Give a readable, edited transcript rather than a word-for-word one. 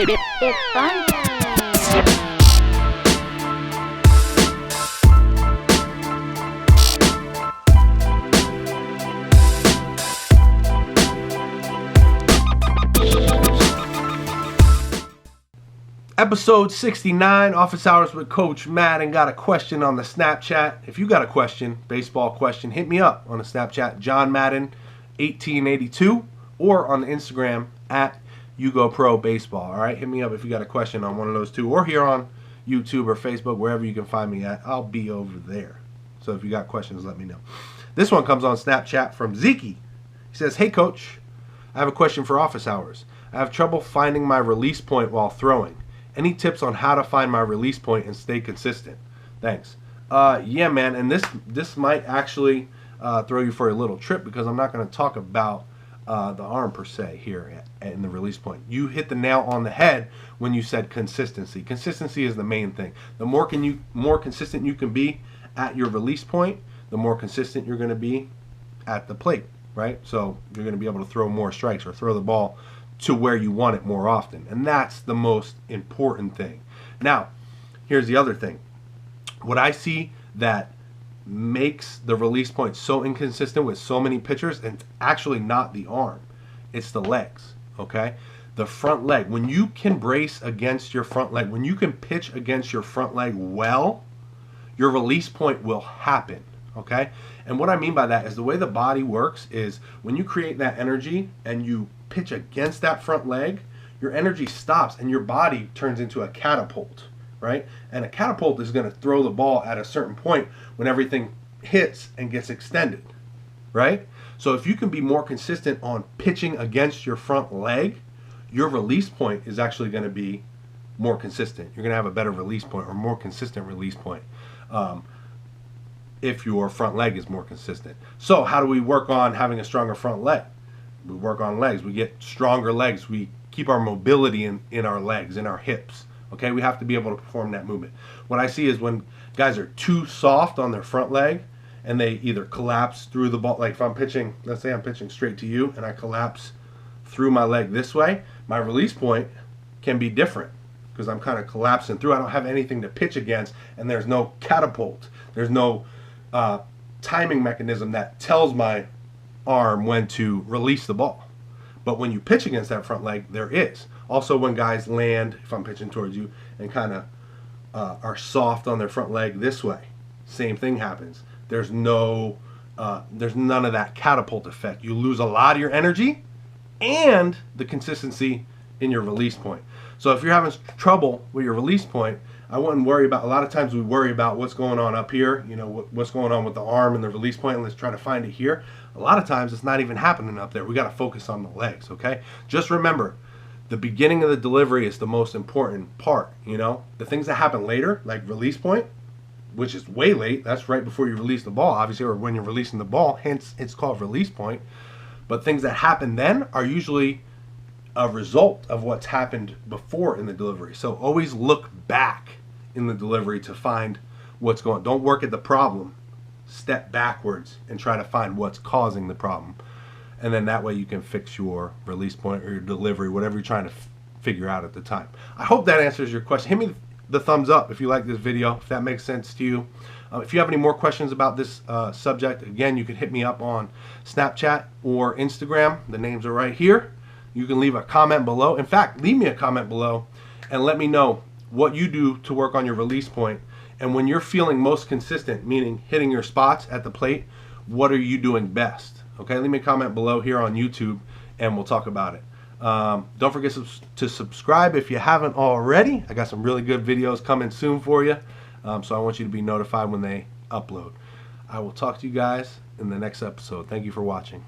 It's fun time. Episode 69, Office Hours with Coach Madden. Got a question on the Snapchat. If you got a question, baseball question, hit me up on the Snapchat, John Madden 1882, or on the Instagram at YouGoProBaseball. All right, hit me up if you got a question on one of those two, or here on YouTube or Facebook, wherever you can find me at. I'll be over there. So if you got questions, let me know. This one comes on Snapchat from Zeke. He says, "Hey Coach, I have a question for Office Hours. I have trouble finding my release point while throwing. Any tips on how to find my release point and stay consistent? Thanks." Yeah, man, and this might actually throw you for a little trip, because I'm not going to talk about the arm per se here in the release point. You hit the nail on the head when you said consistency. Consistency is the main thing. The more consistent you can be at your release point, the more consistent you're going to be at the plate, right? So you're going to be able to throw more strikes or throw the ball to where you want it more often. And that's the most important thing. Now, here's the other thing. What I see that makes the release point so inconsistent with so many pitchers, and it's actually not the arm, it's the legs, okay? The front leg. When you can brace against your front leg, when you can pitch against your front leg well, your release point will happen, okay? And what I mean by that is the way the body works is when you create that energy and you pitch against that front leg, your energy stops and your body turns into a catapult, right? And a catapult is going to throw the ball at a certain point when everything hits and gets extended, right? So if you can be more consistent on pitching against your front leg, your release point is actually going to be more consistent. You're going to have a better release point, or more consistent release point, if your front leg is more consistent. So how do we work on having a stronger front leg? We work on legs. We get stronger legs. We keep our mobility in our legs, in our hips. Okay, we have to be able to perform that movement. What I see is when guys are too soft on their front leg and they either collapse through the ball, like if I'm pitching, let's say I'm pitching straight to you and I collapse through my leg this way, my release point can be different because I'm kind of collapsing through. I don't have anything to pitch against, and there's no catapult. There's no timing mechanism that tells my arm when to release the ball. But when you pitch against that front leg, there is. Also, when guys land, if I'm pitching towards you, and kind of are soft on their front leg this way, same thing happens. There's none of that catapult effect. You lose a lot of your energy and the consistency in your release point. So if you're having trouble with your release point, I wouldn't worry about, a lot of times we worry about what's going on up here, you know, what's going on with the arm and the release point, and let's try to find it here. A lot of times it's not even happening up there. We got to focus on the legs, okay? Just remember, the beginning of the delivery is the most important part, you know? The things that happen later, like release point, which is way late, that's right before you release the ball, obviously, or when you're releasing the ball, hence it's called release point. But things that happen then are usually a result of what's happened before in the delivery. So always look back in the delivery to find what's going on. Don't work at the problem. Step backwards and try to find what's causing the problem. And then that way you can fix your release point or your delivery, whatever you're trying to figure out at the time. I hope that answers your question. Hit me the thumbs up if you like this video, if that makes sense to you. If you have any more questions about this subject, again, you can hit me up on Snapchat or Instagram. The names are right here. You can leave a comment below. In fact, leave me a comment below and let me know what you do to work on your release point. And when you're feeling most consistent, meaning hitting your spots at the plate, what are you doing best? Okay, leave me a comment below here on YouTube and we'll talk about it. Don't forget to subscribe if you haven't already. I got some really good videos coming soon for you. So I want you to be notified when they upload. I will talk to you guys in the next episode. Thank you for watching.